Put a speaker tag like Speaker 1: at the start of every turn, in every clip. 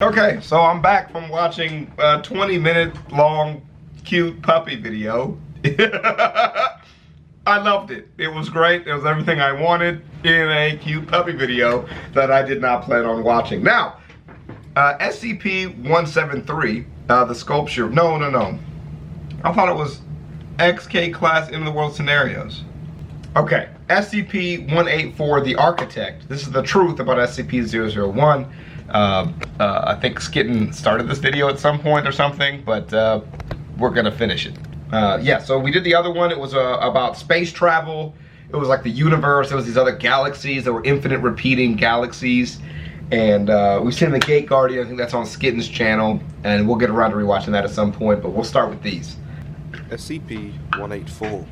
Speaker 1: Okay, so I'm back from watching a 20-minute long cute puppy video. I loved it. It was great. It was everything I wanted in a cute puppy video that I did not plan on watching. Now, SCP-173, the sculpture, no. I thought it was XK class end of the world scenarios. Okay, SCP-184 The Architect. This is the truth about SCP-001. I think Skitten started this video at some point or something, but we're gonna finish it. Yeah, so we did the other one. It was about space travel. It was like the universe. There was these other galaxies that were infinite repeating galaxies. And we've seen the Gate Guardian. I think that's on Skitten's channel. And we'll get around to rewatching that at some point, but we'll start with these.
Speaker 2: SCP-184.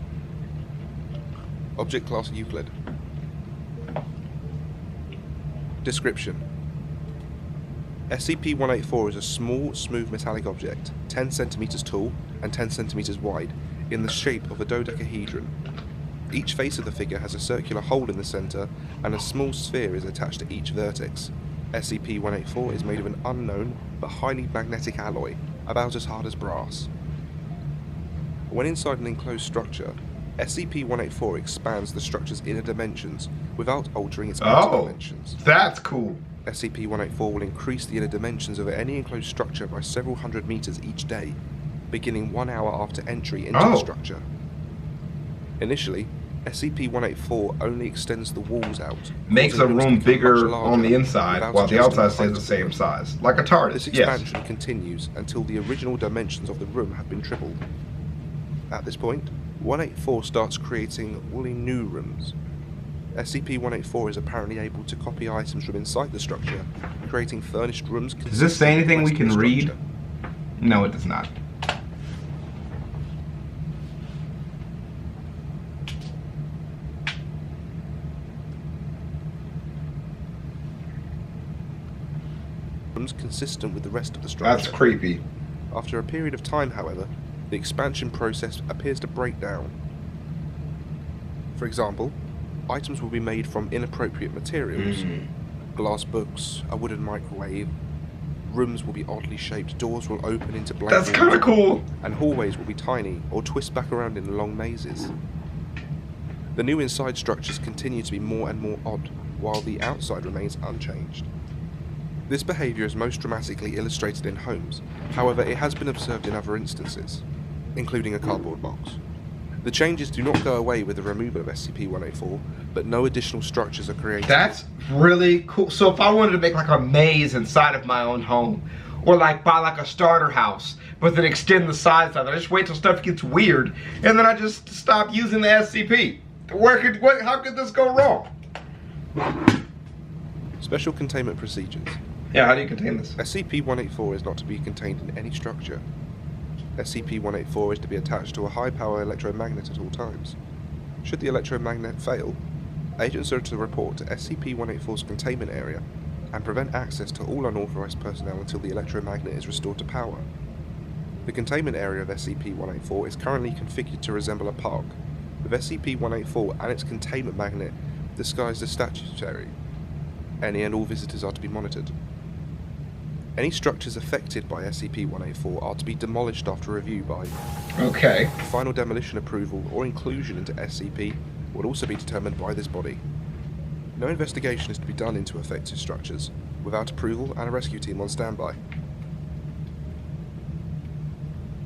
Speaker 2: Object Class Euclid. Description. SCP-184 is a small, smooth metallic object, 10 centimeters tall and 10 centimeters wide, in the shape of a dodecahedron. Each face of the figure has a circular hole in the center, and a small sphere is attached to each vertex. SCP-184 is made of an unknown but highly magnetic alloy, about as hard as brass. When inside an enclosed structure, SCP-184 expands the structure's inner dimensions without altering its outer dimensions.
Speaker 1: That's cool.
Speaker 2: SCP-184 will increase the inner dimensions of any enclosed structure by several hundred meters each day, beginning 1 hour after entry into the structure. Initially, SCP-184 only extends the walls out.
Speaker 1: Makes a room bigger on the inside, while the outside stays the same size. Like a TARDIS,
Speaker 2: This expansion continues until the original dimensions of the room have been tripled. At this point, 184 starts creating wholly new rooms. SCP-184 is apparently able to copy items from inside the structure, creating furnished rooms.
Speaker 1: Does this say anything we can read? No, it does not.
Speaker 2: Rooms consistent with the rest of the structure.
Speaker 1: That's creepy.
Speaker 2: After a period of time, however, the expansion process appears to break down. For example, items will be made from inappropriate materials. Glass books, a wooden microwave. Rooms will be oddly shaped, doors will open into blank walls.
Speaker 1: That's kind of cool.
Speaker 2: And hallways will be tiny or twist back around in long mazes. The new inside structures continue to be more and more odd, while the outside remains unchanged. This behaviour is most dramatically illustrated in homes, however it has been observed in other instances, including a cardboard box. The changes do not go away with the removal of SCP-184, but no additional structures are created.
Speaker 1: That's really cool. So if I wanted to make like a maze inside of my own home, or like buy like a starter house, but then extend the size of it, I just wait till stuff gets weird, and then I just stop using the SCP. How could this go wrong?
Speaker 2: Special containment procedures.
Speaker 1: Yeah, how do you contain this?
Speaker 2: SCP-184 is not to be contained in any structure. SCP-184 is to be attached to a high-power electromagnet at all times. Should the electromagnet fail, agents are to report to SCP-184's containment area and prevent access to all unauthorized personnel until the electromagnet is restored to power. The containment area of SCP-184 is currently configured to resemble a park, with SCP-184 and its containment magnet disguised as statuary. Any and all visitors are to be monitored. Any structures affected by SCP-184 are to be demolished after review by...
Speaker 1: Okay.
Speaker 2: Final demolition approval or inclusion into SCP will also be determined by this body. No investigation is to be done into affected structures without approval and a rescue team on standby.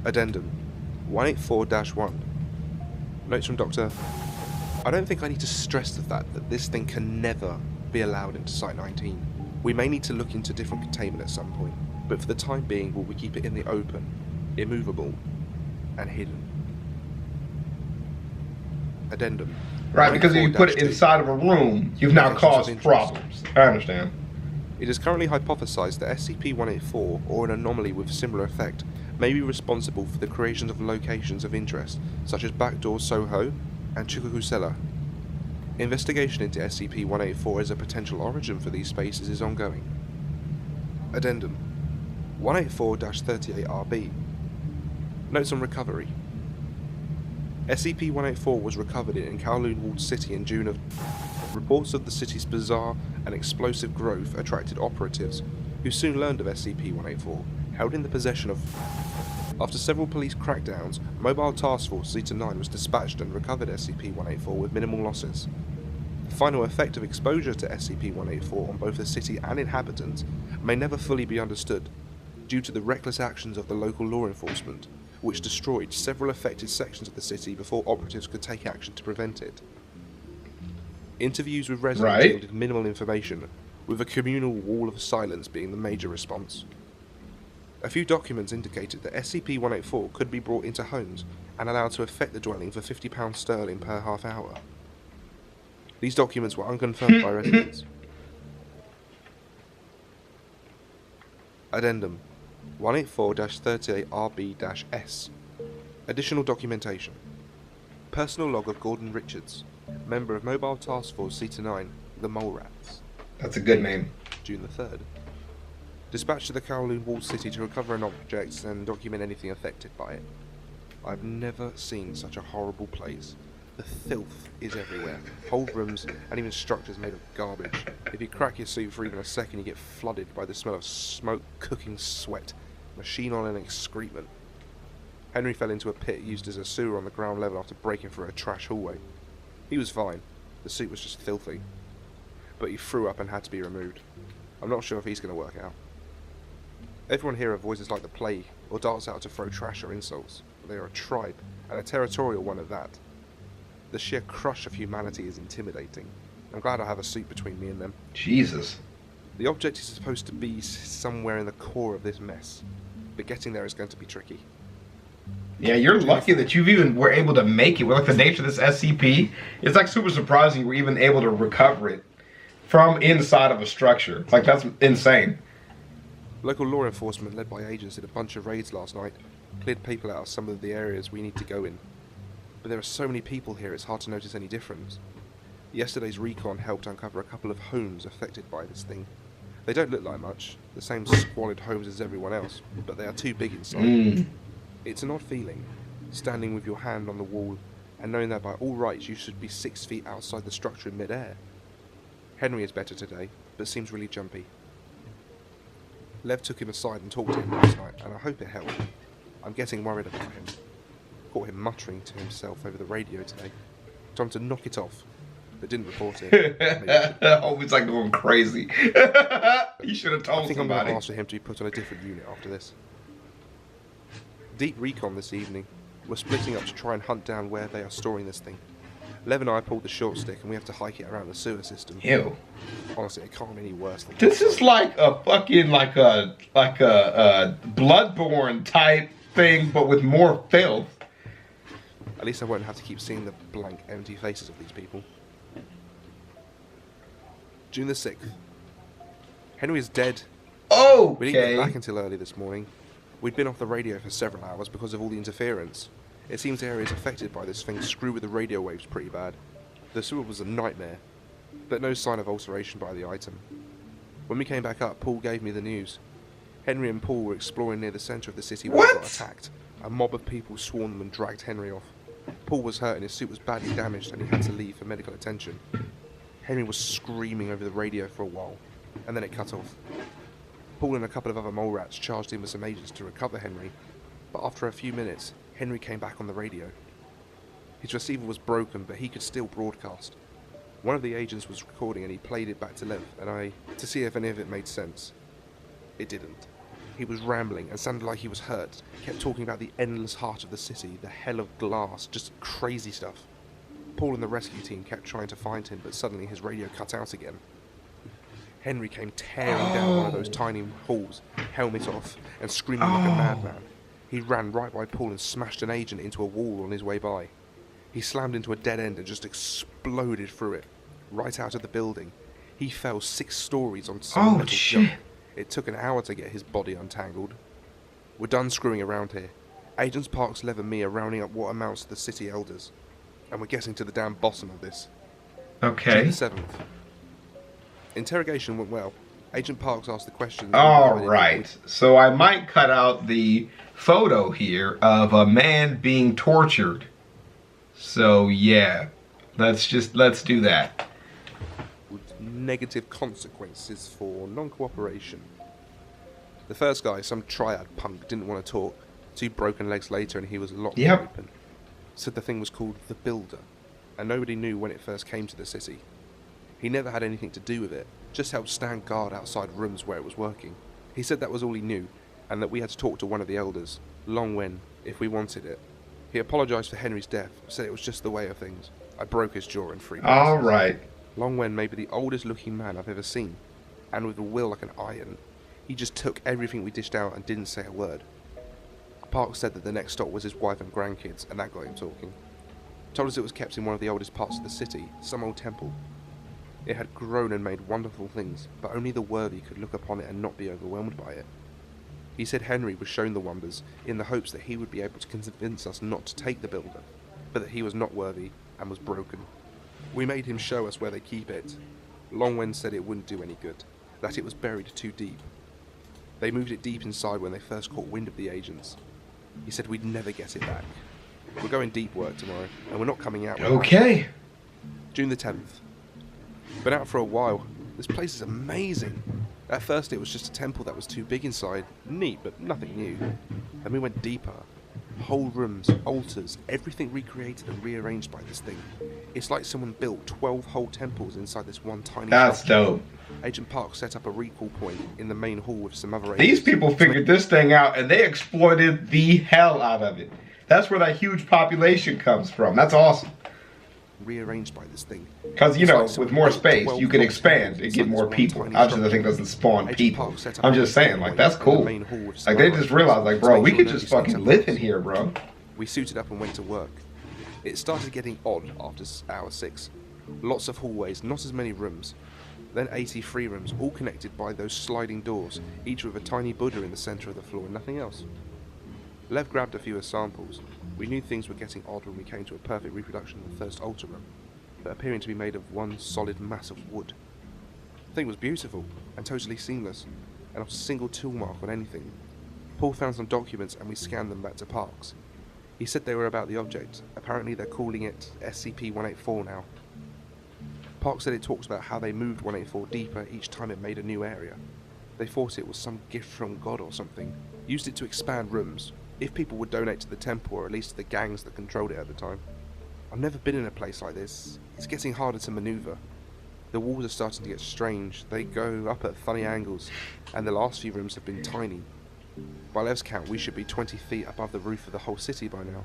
Speaker 2: Addendum 184-1. Notes from Dr. I don't think I need to stress the fact that this thing can never be allowed into Site-19. We may need to look into different containment at some point, but for the time being we will keep it in the open, immovable, and hidden. Addendum.
Speaker 1: Right, because if you put it inside of a room, you've now caused problems. I understand.
Speaker 2: It is currently hypothesized that SCP-184, or an anomaly with similar effect, may be responsible for the creation of locations of interest, such as Backdoor Soho and Chukwukusela. Investigation into SCP-184 as a potential origin for these spaces is ongoing. Addendum 184-38-RB. Notes on recovery. SCP-184 was recovered in Kowloon Walled City in June of... Reports of the city's bizarre and explosive growth attracted operatives who soon learned of SCP-184, held in the possession of... After several police crackdowns, Mobile Task Force Zeta-9 was dispatched and recovered SCP-184 with minimal losses. The final effect of exposure to SCP-184 on both the city and inhabitants may never fully be understood, due to the reckless actions of the local law enforcement, which destroyed several affected sections of the city before operatives could take action to prevent it. Interviews with residents yielded minimal information, with a communal wall of silence being the major response. A few documents indicated that SCP-184 could be brought into homes and allowed to affect the dwelling for £50 sterling per half hour. These documents were unconfirmed by residents. Addendum 184-38RB-S. Additional documentation. Personal log of Gordon Richards, member of Mobile Task Force Zeta-9, the Mole Rats.
Speaker 1: That's a good name.
Speaker 2: June the 3rd. Dispatched to the Kowloon Walled City to recover an object and document anything affected by it. I've never seen such a horrible place. The filth is everywhere. Whole rooms and even structures made of garbage. If you crack your suit for even a second, you get flooded by the smell of smoke, cooking sweat, machine oil and excrement. Henry fell into a pit used as a sewer on the ground level after breaking through a trash hallway. He was fine. The suit was just filthy. But he threw up and had to be removed. I'm not sure if he's going to work out. Everyone here have voices like the plague, or darts out to throw trash or insults. But they are a tribe, and a territorial one at that. The sheer crush of humanity is intimidating. I'm glad I have a suit between me and them.
Speaker 1: Jesus.
Speaker 2: The object is supposed to be somewhere in the core of this mess, but getting there is going to be tricky.
Speaker 1: Yeah, you're lucky that you've even were able to make it. With like the nature of this SCP, it's like super surprising you were even able to recover it from inside of a structure. Like, that's insane.
Speaker 2: Local law enforcement led by agents did a bunch of raids last night, cleared people out of some of the areas we need to go in. But there are so many people here it's hard to notice any difference. Yesterday's recon helped uncover a couple of homes affected by this thing. They don't look like much, the same squalid homes as everyone else, but they are too big inside. It's an odd feeling, standing with your hand on the wall and knowing that by all rights you should be 6 feet outside the structure in mid-air. Henry is better today, but seems really jumpy. Lev took him aside and talked to him last night, and I hope it helped. I'm getting worried about him. Caught him muttering to himself over the radio today. Told him to knock it off, but didn't report it.
Speaker 1: Oh, he's like going crazy. He should have told
Speaker 2: I think
Speaker 1: somebody.
Speaker 2: I'm going to ask for him to be put on a different unit after this. Deep recon this evening. We're splitting up to try and hunt down where they are storing this thing. Lev and I pulled the short stick and we have to hike it around the sewer system.
Speaker 1: Ew.
Speaker 2: Honestly, it can't be any worse than
Speaker 1: This is like a fucking like a Bloodborne type thing, but with more filth.
Speaker 2: At least I won't have to keep seeing the blank, empty faces of these people. June the 6th. Henry is dead.
Speaker 1: Oh,
Speaker 2: We didn't get back until early this morning. We'd been off the radio for several hours because of all the interference. It seems areas affected by this thing screw with the radio waves pretty bad. The sewer was a nightmare, but no sign of alteration by the item. When we came back up, Paul gave me the news. Henry and Paul were exploring near the centre of the city when they got attacked. A mob of people swarmed them and dragged Henry off. Paul was hurt and his suit was badly damaged and he had to leave for medical attention. Henry was screaming over the radio for a while, and then it cut off. Paul and a couple of other mole rats charged in with some agents to recover Henry, but after a few minutes, Henry came back on the radio. His receiver was broken, but he could still broadcast. One of the agents was recording and he played it back to Lev to see if any of it made sense. It didn't. He was rambling and sounded like he was hurt. He kept talking about the endless heart of the city, the hell of glass, just crazy stuff. Paul and the rescue team kept trying to find him, but suddenly his radio cut out again. Henry came tearing down one of those tiny halls, helmet off, and screaming like a madman. He ran right by Paul and smashed an agent into a wall on his way by. He slammed into a dead end and just exploded through it, right out of the building. He fell 6 stories on some metal jump. It took an hour to get his body untangled. We're done screwing around here. Agents Parks, Lev and me are rounding up what amounts to the city elders. And we're getting to the damn bottom of this.
Speaker 1: Okay.
Speaker 2: June the 7th. Interrogation went well. Agent Parks asked the questions.
Speaker 1: Alright, so I might cut out the photo here of a man being tortured. So yeah, let's do that.
Speaker 2: With negative consequences for non-cooperation. The first guy, some triad punk, didn't want to talk. 2 broken legs later and he was locked
Speaker 1: Yep.
Speaker 2: open. Said the thing was called the Builder, and nobody knew when it first came to the city. He never had anything to do with it, just helped stand guard outside rooms where it was working. He said that was all he knew, and that we had to talk to one of the elders, Long Wen, if we wanted it. He apologised for Henry's death, said it was just the way of things. I broke his jaw in 3 places.
Speaker 1: Alright.
Speaker 2: Long Wen may be the oldest looking man I've ever seen, and with a will like an iron. He just took everything we dished out and didn't say a word. Park said that the next stop was his wife and grandkids, and that got him talking. Told us it was kept in one of the oldest parts of the city, some old temple. It had grown and made wonderful things, but only the worthy could look upon it and not be overwhelmed by it. He said Henry was shown the wonders in the hopes that he would be able to convince us not to take the Builder, but that he was not worthy and was broken. We made him show us where they keep it. Longwen said it wouldn't do any good, that it was buried too deep. They moved it deep inside when they first caught wind of the agents. He said we'd never get it back. We're going deep work tomorrow, and we're not coming out.
Speaker 1: Okay.
Speaker 2: June the 10th. Been out for a while. This place is amazing. At first it was just a temple that was too big inside. Neat, but nothing new. Then we went deeper. Whole rooms, altars, everything recreated and rearranged by this thing. It's like someone built 12 whole temples inside this one tiny
Speaker 1: That's
Speaker 2: structure.
Speaker 1: dope.
Speaker 2: Agent Park set up a recall point in the main hall with some other
Speaker 1: These
Speaker 2: agents.
Speaker 1: people figured this thing out and they exploited the hell out of it. That's where that huge population comes from. That's awesome.
Speaker 2: Rearranged by this thing.
Speaker 1: Because, you
Speaker 2: It's
Speaker 1: know,
Speaker 2: like someone
Speaker 1: with more
Speaker 2: built
Speaker 1: space,
Speaker 2: 12
Speaker 1: you can
Speaker 2: whole
Speaker 1: expand
Speaker 2: temples
Speaker 1: and
Speaker 2: inside
Speaker 1: get
Speaker 2: this
Speaker 1: more
Speaker 2: one
Speaker 1: people.
Speaker 2: tiny
Speaker 1: Obviously, the
Speaker 2: structure.
Speaker 1: thing doesn't spawn
Speaker 2: Agent
Speaker 1: people.
Speaker 2: Park set up
Speaker 1: I'm
Speaker 2: a
Speaker 1: just
Speaker 2: recall
Speaker 1: saying, like,
Speaker 2: point
Speaker 1: that's
Speaker 2: in the
Speaker 1: cool.
Speaker 2: main hall with some
Speaker 1: Like, they
Speaker 2: other
Speaker 1: just realized, like,
Speaker 2: agents
Speaker 1: bro,
Speaker 2: to
Speaker 1: we
Speaker 2: make
Speaker 1: could
Speaker 2: sure
Speaker 1: just
Speaker 2: nobody's
Speaker 1: fucking
Speaker 2: set up
Speaker 1: live in
Speaker 2: bombs.
Speaker 1: here, bro.
Speaker 2: We suited up and went to work. It started getting odd after hour 6. Lots of hallways, not as many rooms. Then 83 rooms, all connected by those sliding doors, each with a tiny Buddha in the centre of the floor and nothing else. Lev grabbed a few as samples. We knew things were getting odd when we came to a perfect reproduction of the first altar room, but appearing to be made of one solid mass of wood. The thing was beautiful and totally seamless, and not a single tool mark on anything. Paul found some documents and we scanned them back to Parks. He said they were about the object. Apparently they're calling it SCP-184 now. Parks said it talks about how they moved 184 deeper each time it made a new area. They thought it was some gift from God or something. Used it to expand rooms, if people would donate to the temple or at least to the gangs that controlled it at the time. I've never been in a place like this. It's getting harder to maneuver. The walls are starting to get strange. They go up at funny angles, and the last few rooms have been tiny. By Lev's count, we should be 20 feet above the roof of the whole city by now.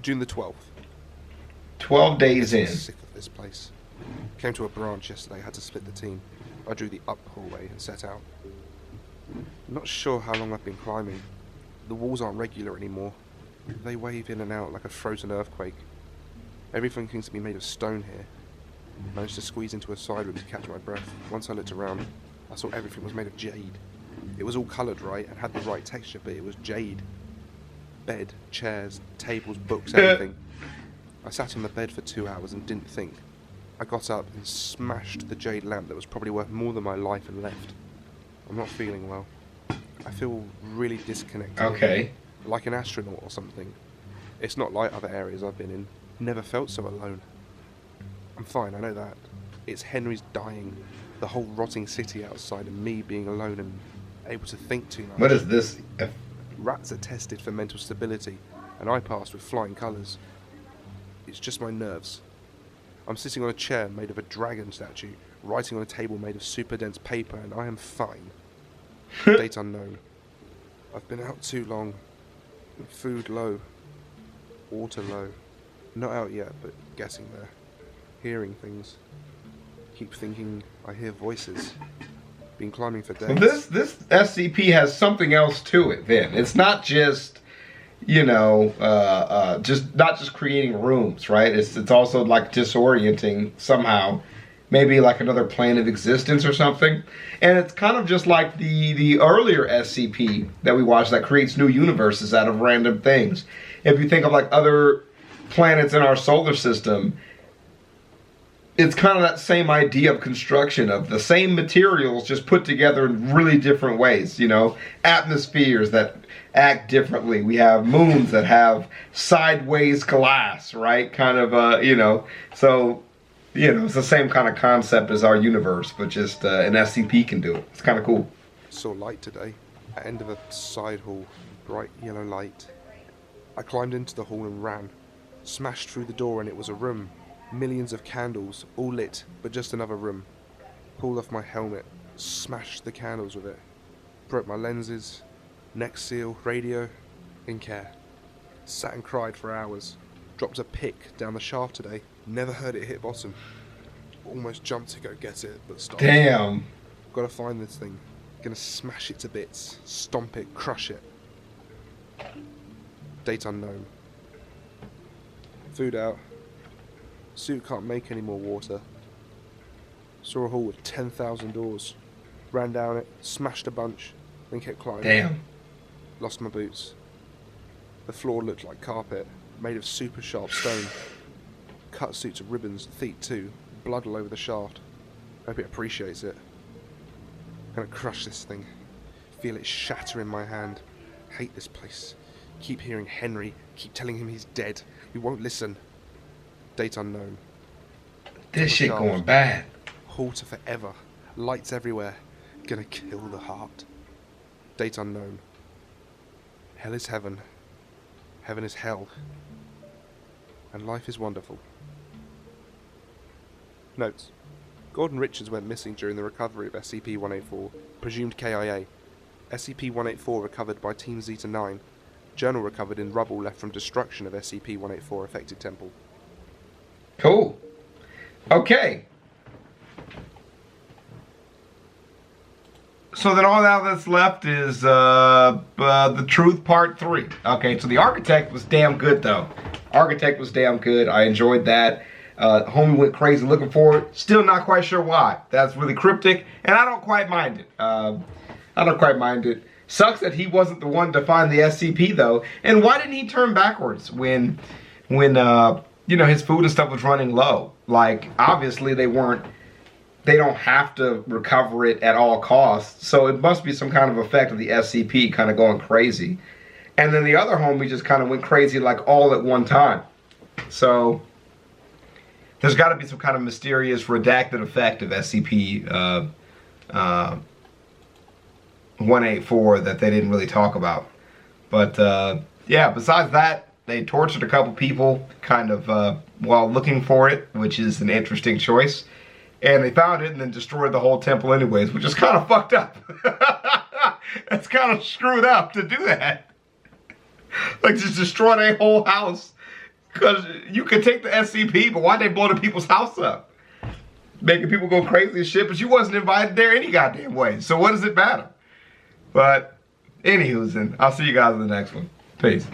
Speaker 2: June the 12th.
Speaker 1: 12 days in.
Speaker 2: I'm sick of this place. Came to a branch yesterday, had to split the team. I drew the up hallway and set out. Not sure how long I've been climbing. The walls aren't regular anymore. They wave in and out like a frozen earthquake. Everything seems to be made of stone here. Managed to squeeze into a side room to catch my breath. Once I looked around, I saw everything was made of jade. It was all coloured right and had the right texture, but it was jade. Bed, chairs, tables, books, everything. I sat on the bed for 2 hours and didn't think. I got up and smashed the jade lamp that was probably worth more than my life and left. I'm not feeling well. I feel really disconnected.
Speaker 1: Okay.
Speaker 2: Like an astronaut or something. It's not like other areas I've been in. Never felt so alone. I'm fine, I know that. It's Henry's dying, the whole rotting city outside, and me being alone and able to think too much.
Speaker 1: What is this?
Speaker 2: Rats are tested for mental stability, and I passed with flying colours. It's just my nerves. I'm sitting on a chair made of a dragon statue, writing on a table made of super dense paper, and I am fine. Date unknown. I've been out too long. Food low. Water low. Not out yet, but getting there. Hearing things. Keep thinking I hear voices. Been climbing for days.
Speaker 1: Well, this SCP has something else to it then. It's not just, you know, not just creating rooms, right? It's also like disorienting somehow. Maybe like another plane of existence or something. And it's kind of just like the earlier SCP that we watched that creates new universes out of random things. If you think of like other planets in our solar system, it's kind of that same idea of construction, of the same materials just put together in really different ways, you know, atmospheres that act differently. We have moons that have sideways glass, right? Kind of, you know, so, you know, it's the same kind of concept as our universe, but just an SCP can do it. It's kind of cool.
Speaker 2: Saw light today, at end of a side hall, bright yellow light. I climbed into the hall and ran, smashed through the door and it was a room. Millions of candles, all lit, but just another room. Pulled off my helmet, smashed the candles with it. Broke my lenses, neck seal, radio, didn't care. Sat and cried for hours. Dropped a pick down the shaft today, never heard it hit bottom. Almost jumped to go get it, but stopped.
Speaker 1: Damn.
Speaker 2: Gotta find this thing. Gonna smash it to bits, stomp it, crush it. Date unknown. Food out. Suit can't make any more water. Saw a hall with 10,000 doors. Ran down it, smashed a bunch, then kept climbing.
Speaker 1: Damn.
Speaker 2: Lost my boots. The floor looked like carpet, made of super sharp stone. Cut suit to ribbons, feet too, blood all over the shaft. Hope it appreciates it. Gonna crush this thing. Feel it shatter in my hand. Hate this place. Keep hearing Henry, keep telling him he's dead. He won't listen. Date unknown.
Speaker 1: This shit going bad.
Speaker 2: Hall to forever. Lights everywhere. Gonna kill the heart. Date unknown. Hell is heaven. Heaven is hell. And life is wonderful. Notes. Gordon Richards went missing during the recovery of SCP-184, presumed KIA. SCP-184 recovered by Team Zeta-9. Journal recovered in rubble left from destruction of SCP-184 affected temple.
Speaker 1: Cool. Okay. So then all now that's left is the truth part 3. Okay, so the Architect was damn good though. Architect was damn good. I enjoyed that. Homie went crazy looking for it. Still not quite sure why. That's really cryptic, and I don't quite mind it. I don't quite mind it. Sucks that he wasn't the one to find the SCP though. And why didn't he turn backwards when you know, his food and stuff was running low? Like, obviously they don't have to recover it at all costs. So it must be some kind of effect of the SCP kind of going crazy. And then the other homie just kind of went crazy like all at one time. So there's got to be some kind of mysterious redacted effect of SCP-184 that they didn't really talk about. But yeah, besides that, they tortured a couple people kind of while looking for it, which is an interesting choice. And they found it and then destroyed the whole temple anyways, which is kind of fucked up. That's kind of screwed up to do that. Like, just destroy their whole house. Because you could take the SCP, but why'd they blow the people's house up? Making people go crazy and shit, but you wasn't invited there any goddamn way. So what does it matter? But, anywho's, I'll see you guys in the next one. Peace.